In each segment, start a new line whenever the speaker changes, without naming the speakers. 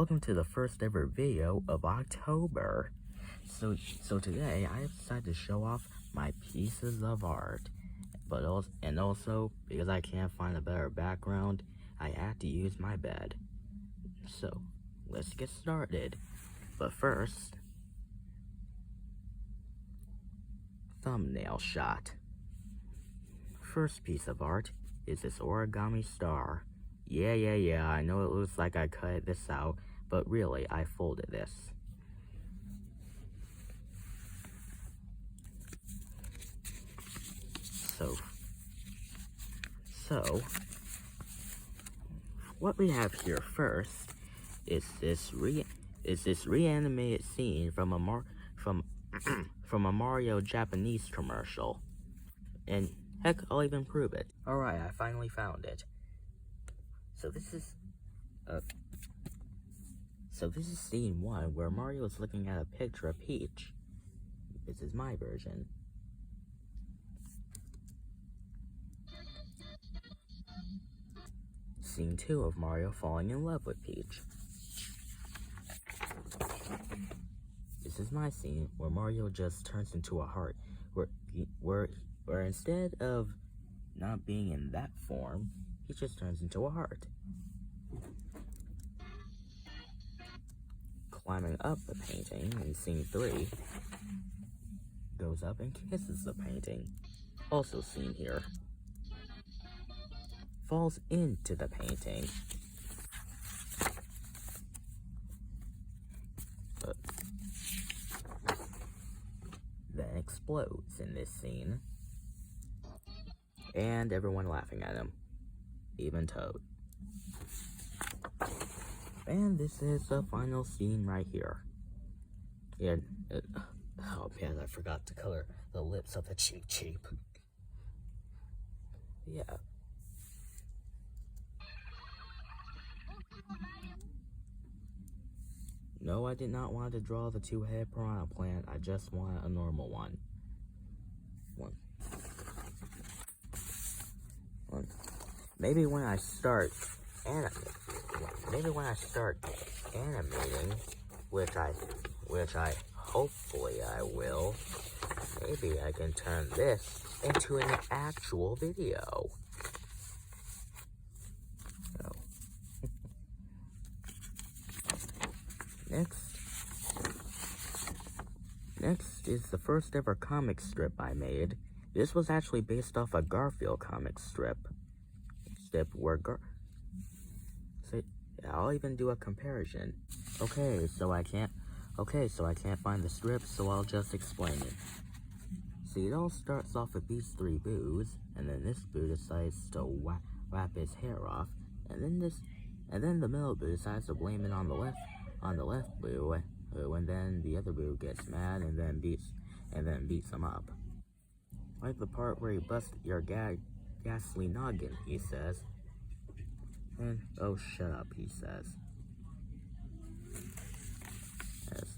welcome to the first ever video of October. So today I have decided to show off my pieces of art, but also because I can't find a better background, I had to use my bed. So let's get started. But first, thumbnail shot. First piece of art is this Origami Star. Yeah, I know it looks like I cut this out, but really, I folded this. So, what we have here first is this reanimated scene from a Mario Japanese commercial. And heck, I'll even prove it. Alright, I finally found it. So this is scene 1, where Mario is looking at a picture of Peach. This is my version. Scene 2 of Mario falling in love with Peach. This is my scene, where Mario just turns into a heart, where instead of not being in that form, he just turns into a heart. Climbing up the painting in scene 3, goes up and kisses the painting. Also seen here. Falls into the painting. Then explodes in this scene. And everyone laughing at him. Even Toad. And this is the final scene right here. Oh man, I forgot to color the lips of the Cheep. Yeah. No, I did not want to draw the two-headed piranha plant. I just wanted a normal one. Maybe when I start animating, which I hopefully I will, maybe I can turn this into an actual video. Oh. Next is the first ever comic strip I made. This was actually based off a Garfield comic strip. I'll even do a comparison. Okay, so I can't find the strip, so I'll just explain it. See, it all starts off with these 3 boos, and then this boo decides to wrap his hair off, and then the middle boo decides to blame it on the left boo, and then the other boo gets mad and then beats him up. Like the part where he busts your ghastly noggin, he says. And, oh, shut up, he says. Yes.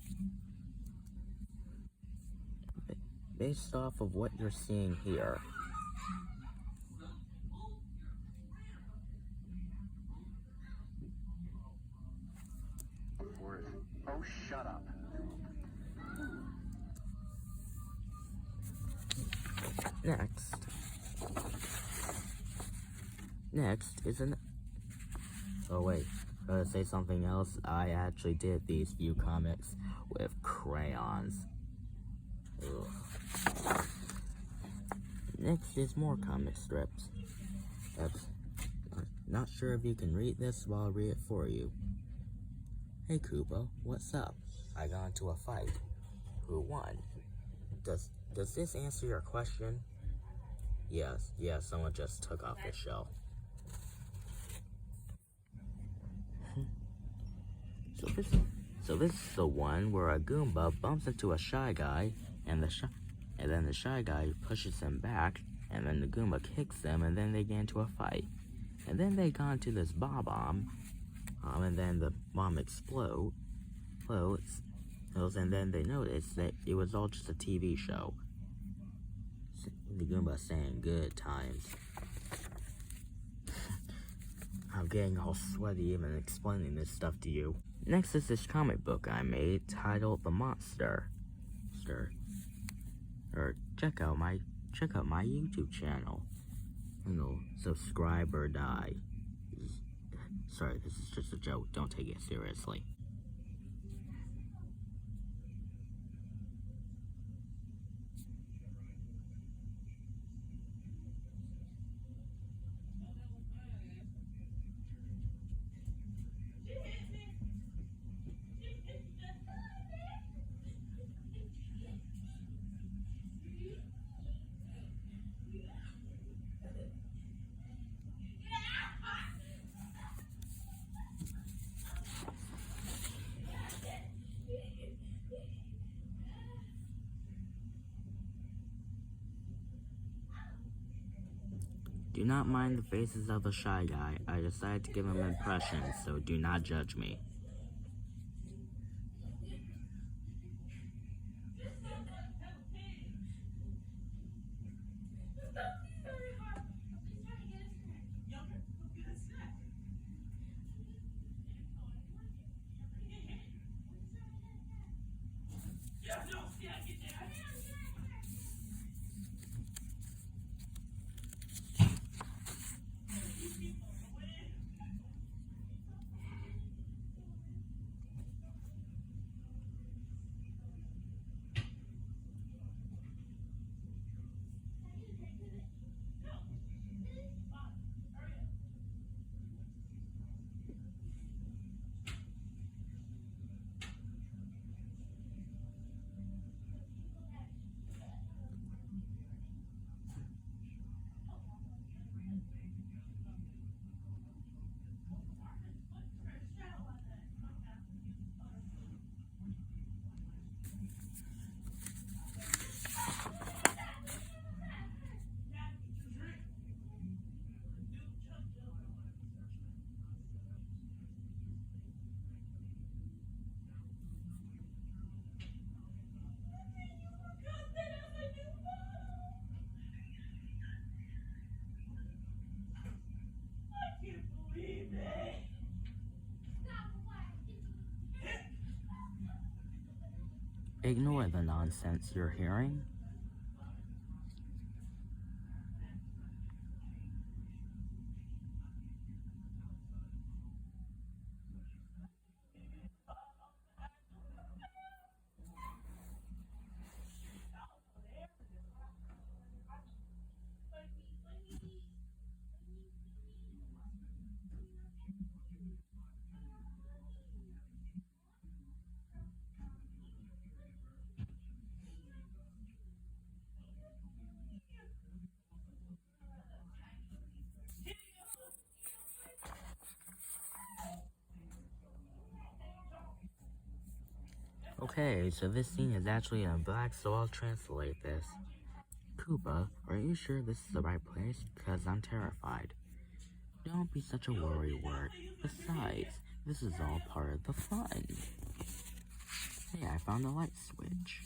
Based off of what you're seeing here.
Oh, shut up.
Next is an... Oh wait, gotta say something else. I actually did these few comics with crayons. Ugh. Next is more comic strips. Not sure if you can read this, but I'll read it for you. Hey Koopa, what's up? I got into a fight. Who won? Does this answer your question? Yes, someone just took off the shell. So this is the one where a Goomba bumps into a Shy Guy, and then the Shy Guy pushes him back, and then the Goomba kicks him, and then they get into a fight. And then they got into this bomb, and then the bomb explodes, and then they noticed that it was all just a TV show. The Goomba saying good times. I'm getting all sweaty even explaining this stuff to you. Next is this comic book I made titled The Monster. Or check out my YouTube channel. You know, subscribe or die. Sorry, this is just a joke. Don't take it seriously. Do not mind the faces of the shy guy. I decided to give him impressions, so do not judge me. Ignore the nonsense you're hearing. Okay, so this scene is actually in black, so I'll translate this. Koopa, are you sure this is the right place? Because I'm terrified. Don't be such a worrywart. Besides, this is all part of the fun. Hey, I found a light switch.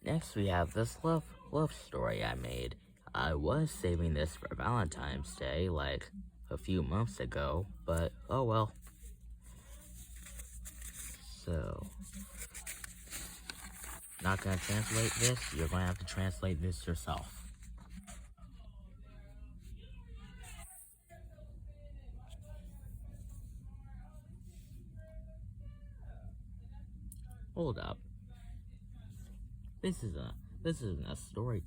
Next we have this love story I made. I was saving this for Valentine's Day, like a few months ago, but oh well. So, not gonna translate this, you're gonna have to translate this yourself. Hold up. This isn't a story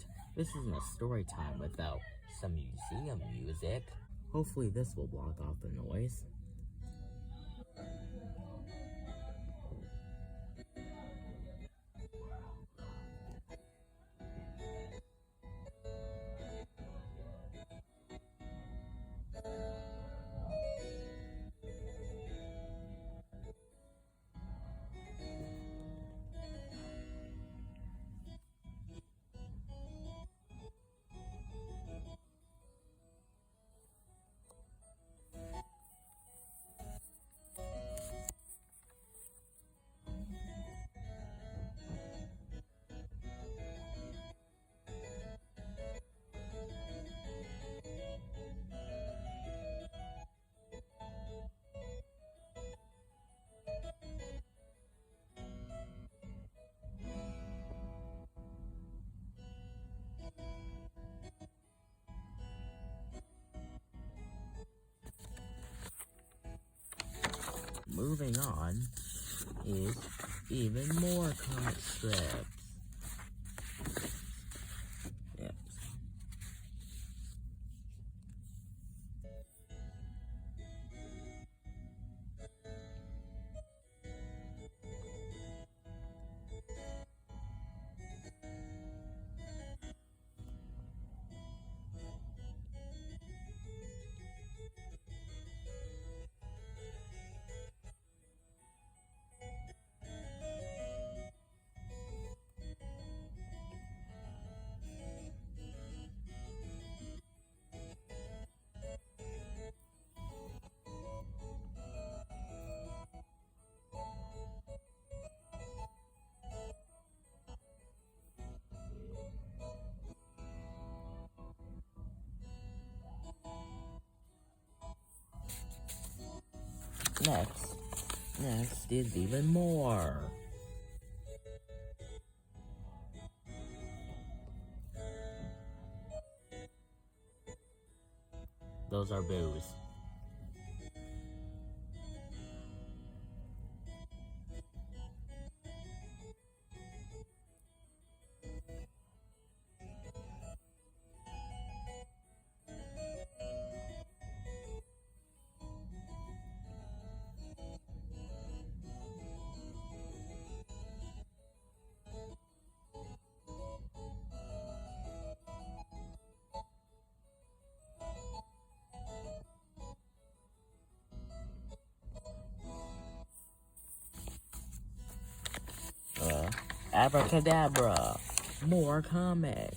time without some museum music. Hopefully this will block off the noise. Moving on is even more comic strips. Yep. Next is even more. Those are boos. Abracadabra. More comics.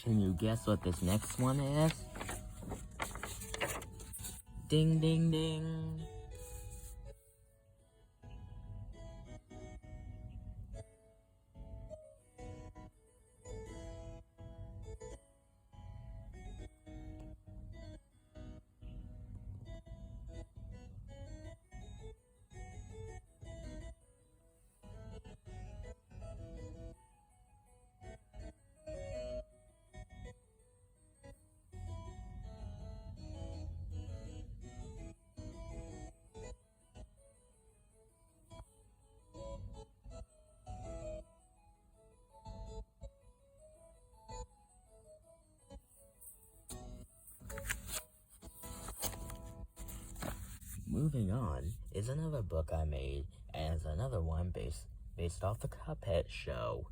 Can you guess what this next one is? Ding, ding, ding. moving on is another book I made, and it's another one based off the Cuphead show.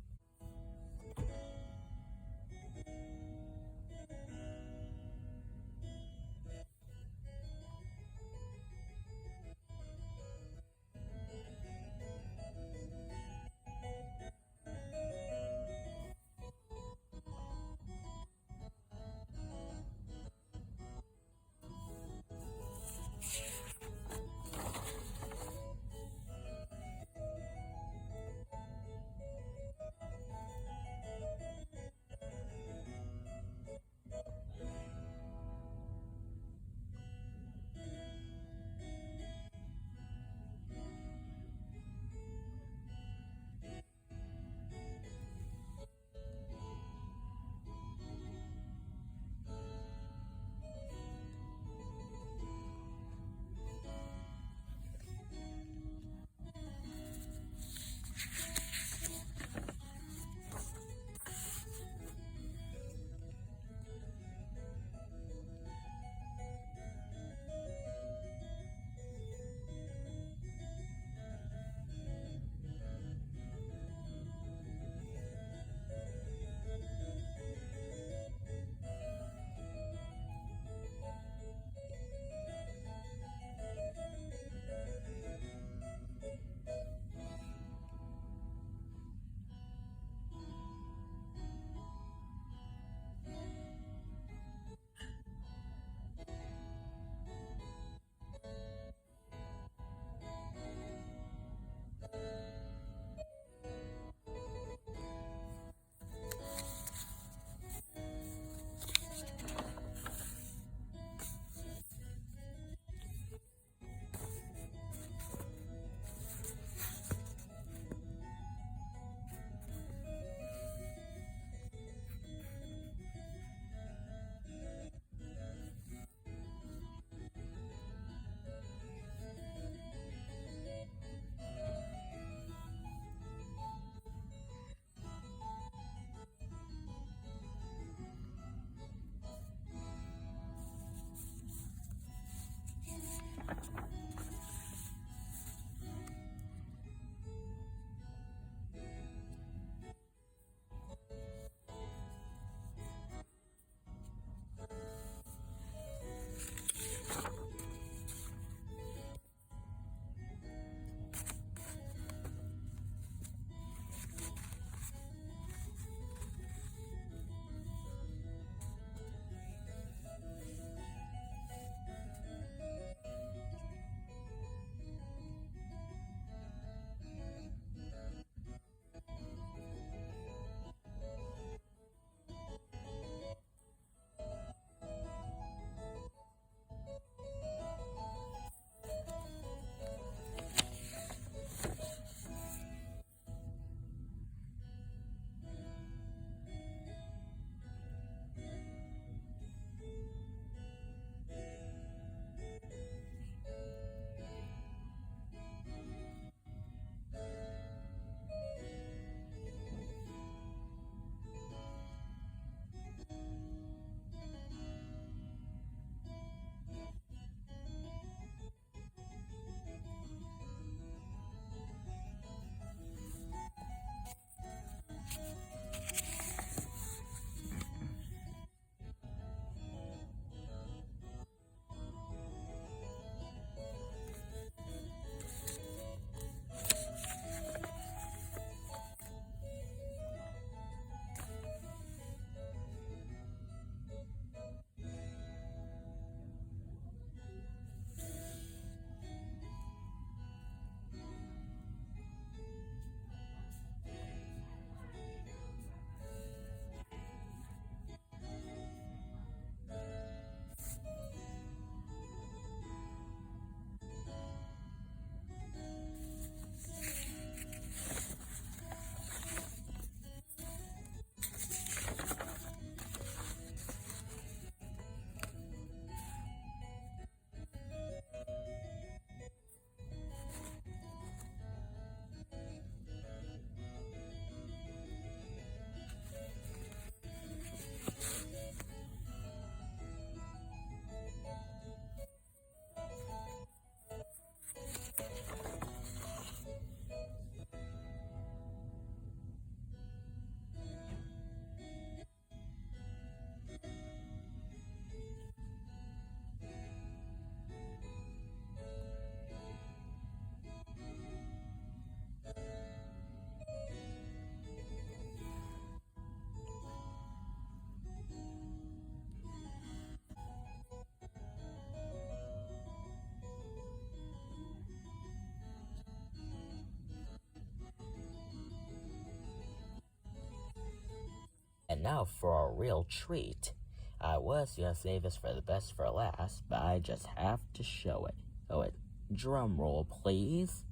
now for a real treat. I was gonna save this for the best for last, but I just have to show it. Oh, wait. Drum roll, please.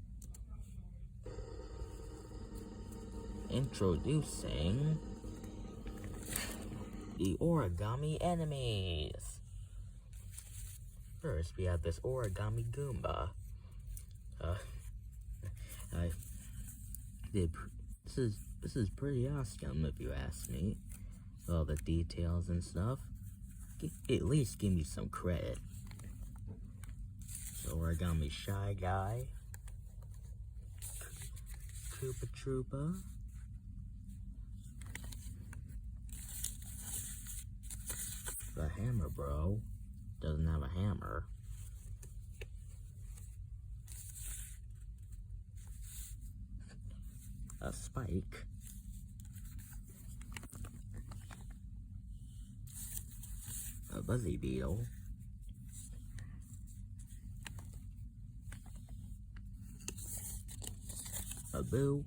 Introducing the Origami Enemies. First, we have this Origami Goomba. This is pretty awesome if you ask me. All the details and stuff. At least give me some credit. So Origami Shy Guy. Koopa Troopa. The Hammer Bro doesn't have a hammer. A Spike. A Buzzy Beetle. A Boo.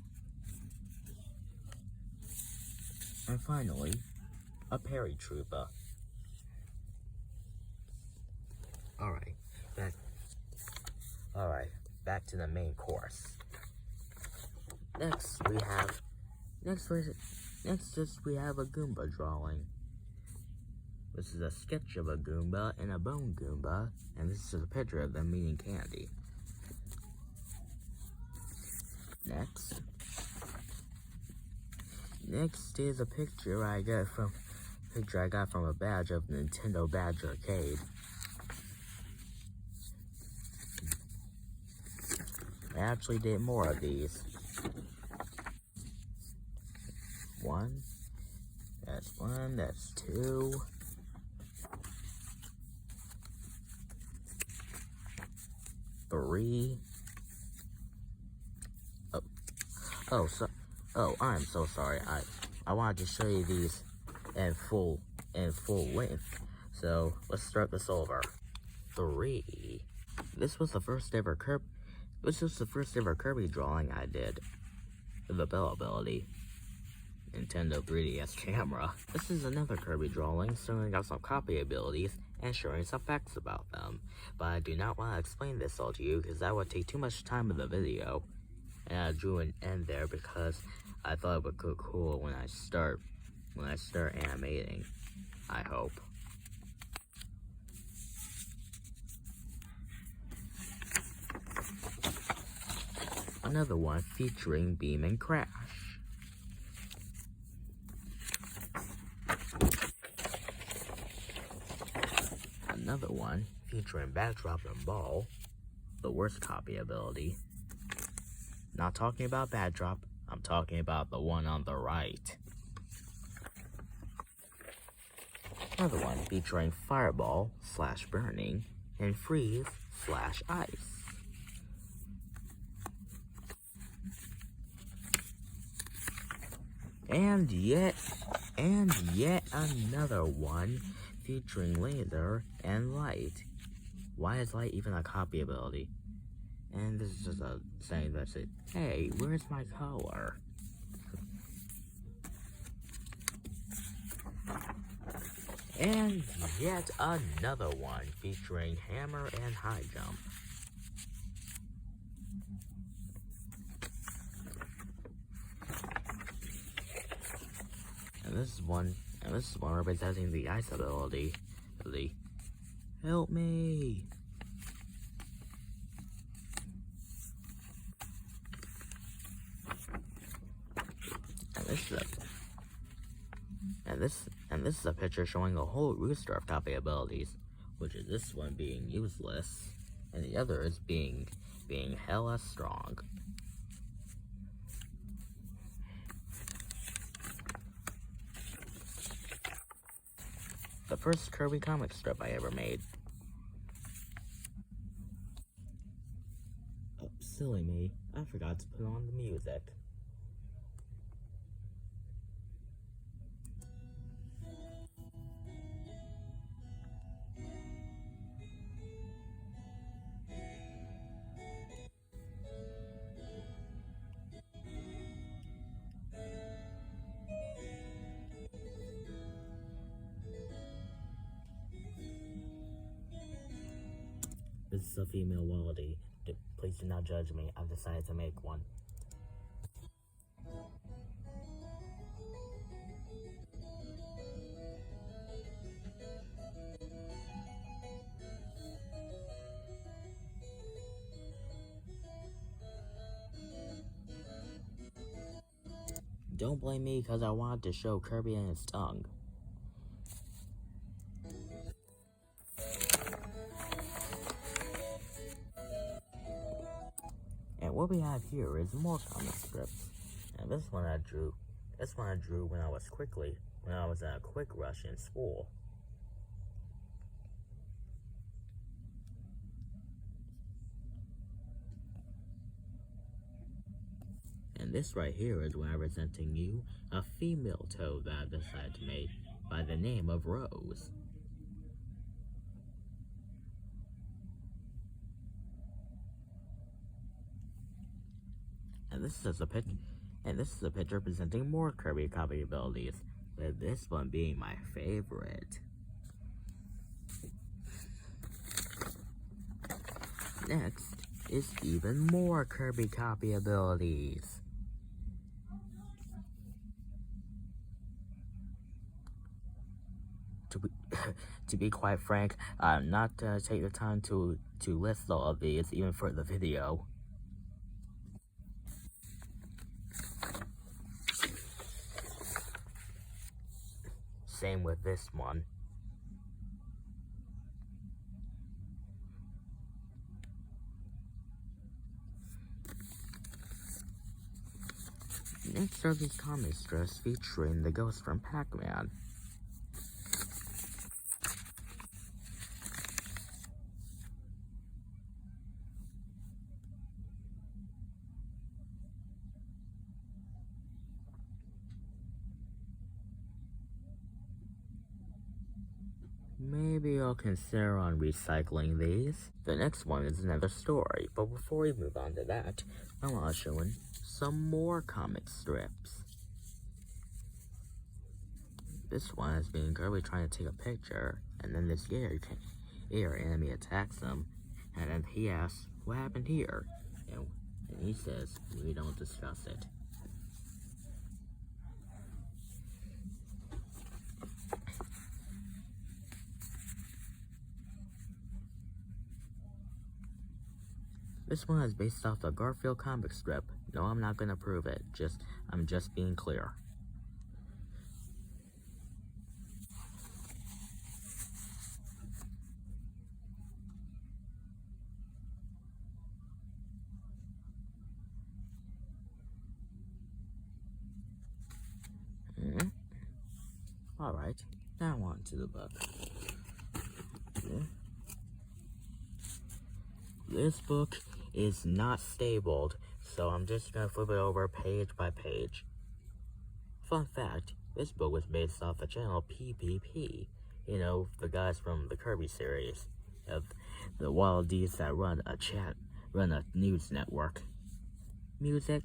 And finally, a Paratroopa. Back to the main course. Next we have a Goomba drawing. This is a sketch of a Goomba and a bone Goomba, and this is a picture of them eating candy. Next is a picture I got from a badge of Nintendo Badge Arcade. I actually did more of these. That's two. Three. I'm so sorry. I wanted to show you these in full length. So let's start this over. 3. This was the first ever Kirby drawing I did. The Bell ability. Nintendo 3DS camera. This is another Kirby drawing showing off some copy abilities and showing some facts about them. But I do not want to explain this all to you because that would take too much time in the video. And I drew an end there because I thought it would look cool when I start animating. I hope. Another one featuring Beam and Crash. Another one featuring Backdrop and Ball, the worst copy ability. Not talking about Backdrop, I'm talking about the one on the right. Another one featuring Fireball / Burning and Freeze / Ice. And yet another one featuring Laser and Light. Why is Light even a copy ability? And this is just a saying that's it. Hey, where's my color? And yet another one featuring Hammer and High Jump. And this is one representing the Ice ability. Help me! And this is a picture showing a whole rooster of copy abilities, which is this one being useless, and the other is being hella strong. The first Kirby comic strip I ever made. Oh, silly me. I forgot to put on the music. This is a female Wallaby. Please do not judge me. I've decided to make one. Don't blame me because I wanted to show Kirby and his tongue. And what we have here is more comic strips. And this one I drew when I was in a quick rush in school. And this right here is when I'm presenting you a female toad that I decided to make by the name of Rose. And this is a picture presenting more Kirby copy abilities, with this one being my favorite. Next is even more Kirby copy abilities. To be quite frank, I'm not gonna take the time to list all of these even for the video. Same with this one. Next are these comic strips featuring the ghost from Pac-Man. Maybe I'll consider on recycling these. The next one is another story, but before we move on to that, I want to show some more comic strips. This one is being Kirby trying to take a picture, and then this air enemy attacks him, and then he asks, "What happened here?" And he says, "We don't discuss it." This one is based off the Garfield comic strip. No, I'm not gonna prove it. I'm just being clear. Alright, now on to the book. This book is not stapled, so I'm just gonna flip it over page by page. Fun fact, this book was based off the channel PPP. You know, the guys from the Kirby series. Of the Wildies that run a news network. Music.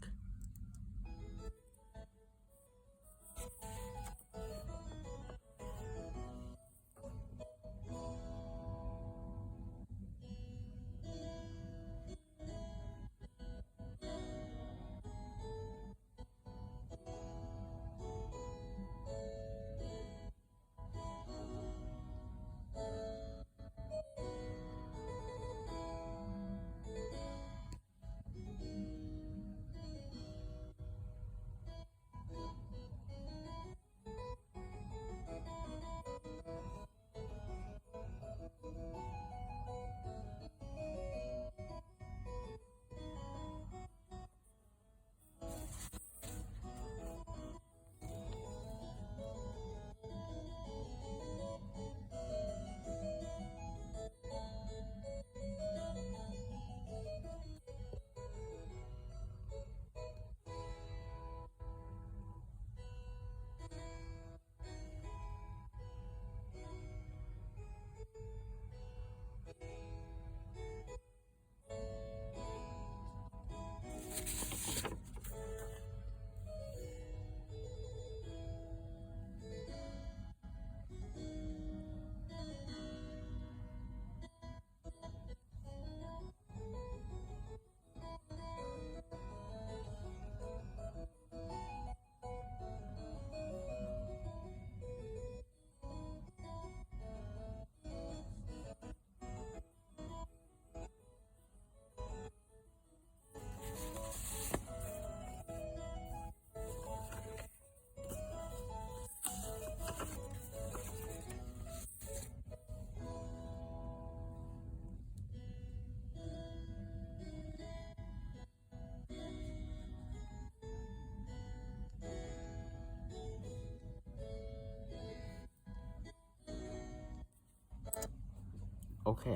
Okay,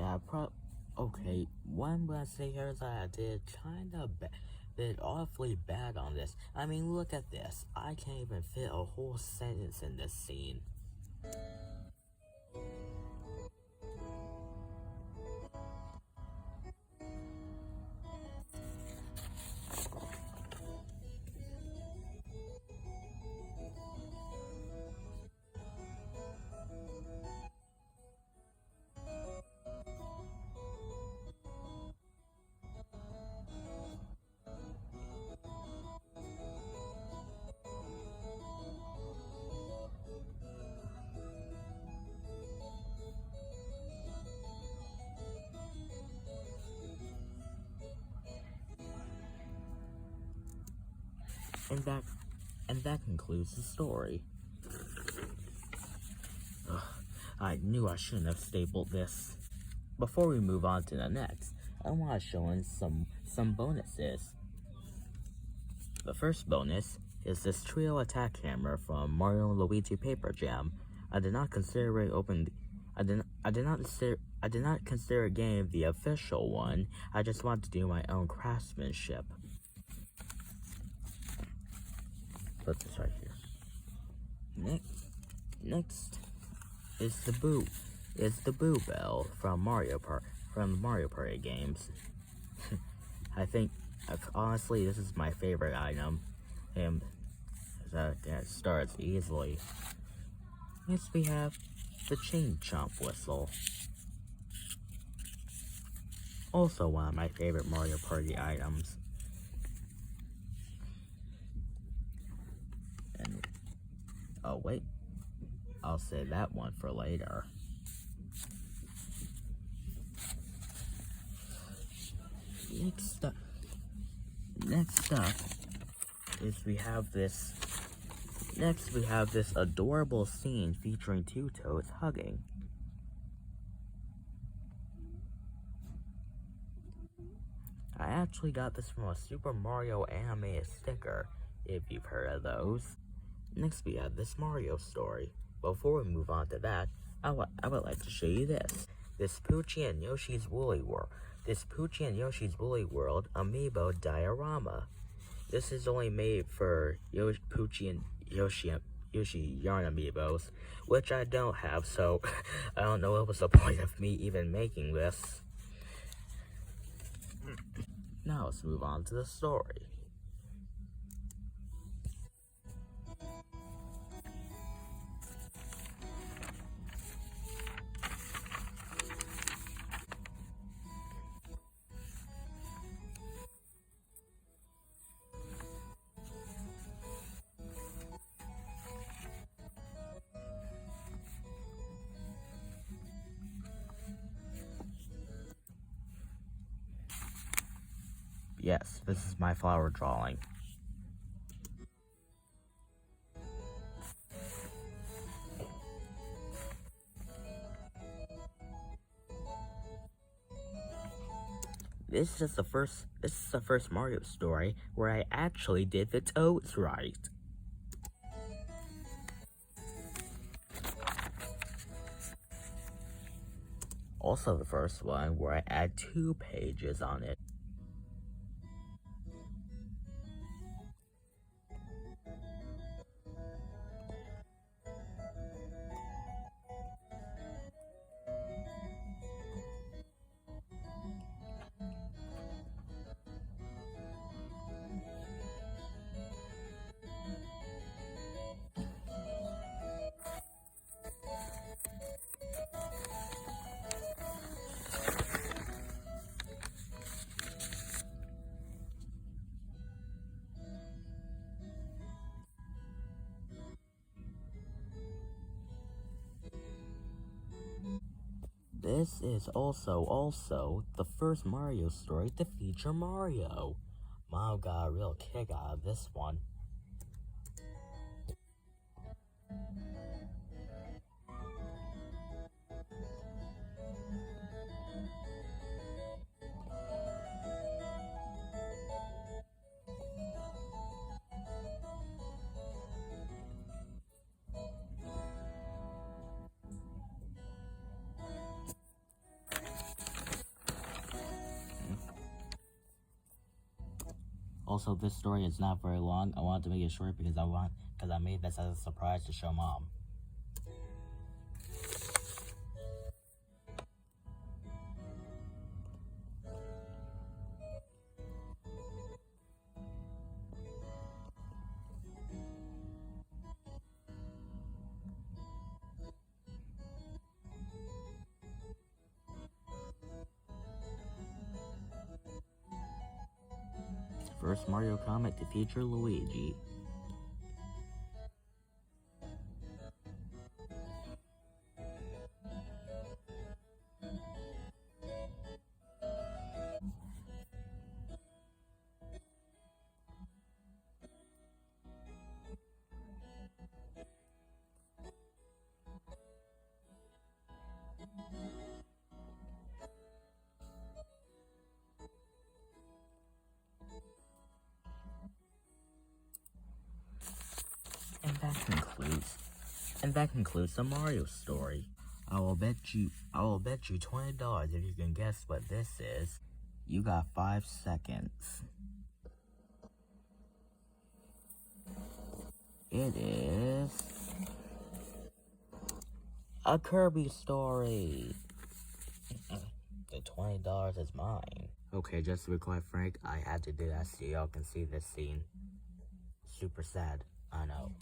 okay, what I'm gonna say here is that I did did awfully bad on this. I mean, look at this. I can't even fit a whole sentence in this scene. And that concludes the story. Ugh, I knew I shouldn't have stapled this. Before we move on to the next, I want to show in some bonuses. The first bonus is this trio attack hammer from Mario and Luigi Paper Jam. I did not consider getting the official one. I just wanted to do my own craftsmanship. Put this right here. Next is the Boo Bell from the Mario Party games. I think honestly this is my favorite item, and that starts easily. Next we have the Chain Chomp Whistle, also one of my favorite Mario Party items. And oh wait, I'll save that one for later. Next up is we have this adorable scene featuring two toads hugging. I actually got this from a Super Mario animated sticker, if you've heard of those. Next we have this Mario story. Before we move on to that, I would like to show you this Poochie and Yoshi's Woolly World. This Poochie and Yoshi's Woolly World Amiibo Diorama. This is only made for Poochie and Yoshi yarn amiibos, which I don't have, so I don't know what was the point of me even making this. Now let's move on to the story. Yes, this is my flower drawing. This is the first Mario story where I actually did the toads right. Also the first one where I add 2 pages on it. This is also the first Mario story to feature Mario. Mom got a real kick out of this one. Also, this story is not very long. I wanted to make it short because I made this as a surprise to show Mom. First Mario comic to feature Luigi. And that concludes the Mario story. I will bet you $20 if you can guess what this is. You got 5 seconds. It is a Kirby story. The $20 is mine. Okay, just to be quite frank, I had to do that so y'all can see this scene. Super sad, I know.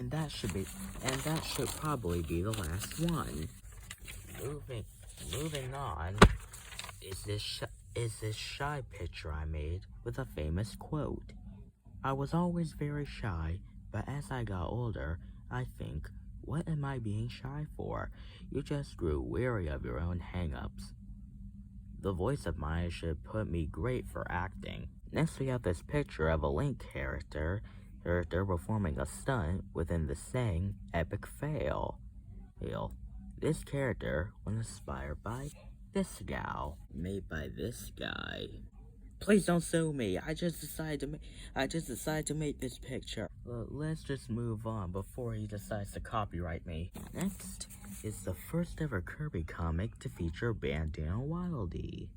And that should probably be the last one. Moving on is this shy picture I made with a famous quote. I was always very shy, but as I got older, I think, what am I being shy for? You just grew weary of your own hang-ups. The voice of mine should put me great for acting. Next we have this picture of a Link character performing a stunt within the saying epic fail. This character was inspired by this gal, made by this guy. Please don't sue me. I just decided to make this picture. Let's just move on before he decides to copyright me. Next is the first ever Kirby comic to feature Bandana Wildie.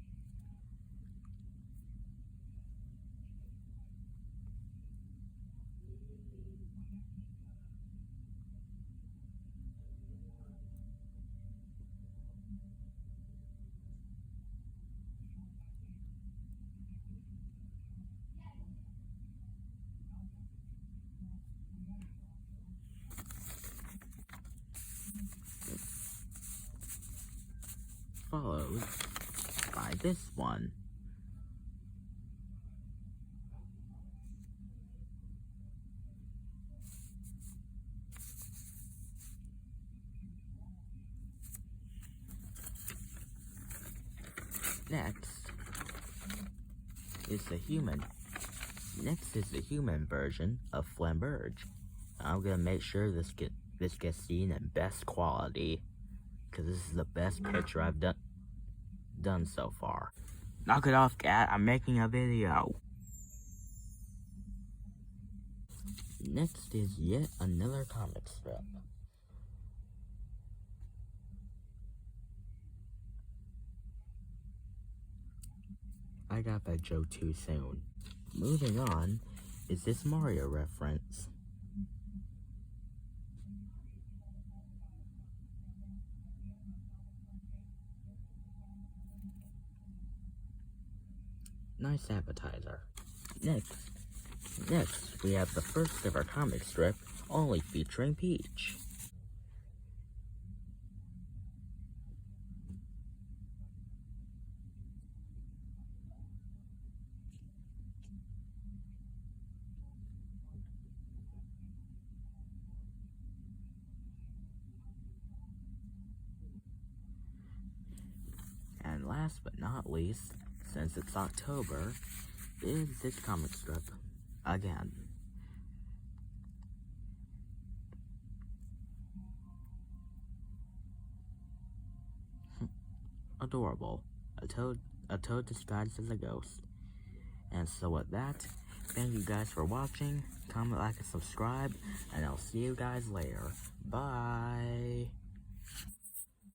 Followed by this one. Next is the human version of Flamberge. I'm gonna make sure this gets seen in best quality, because this is the best picture I've done so far. Knock it off, cat. I'm making a video. Next is yet another comic strip. I got that joke too soon. Moving on is this Mario reference. Nice appetizer. Next, we have the first ever comic strip, only featuring Peach. And last but not least, since it's October, is this comic strip again. Adorable. A toad disguised as a ghost. And so with that, thank you guys for watching. Comment, like, and subscribe, and I'll see you guys later. Bye!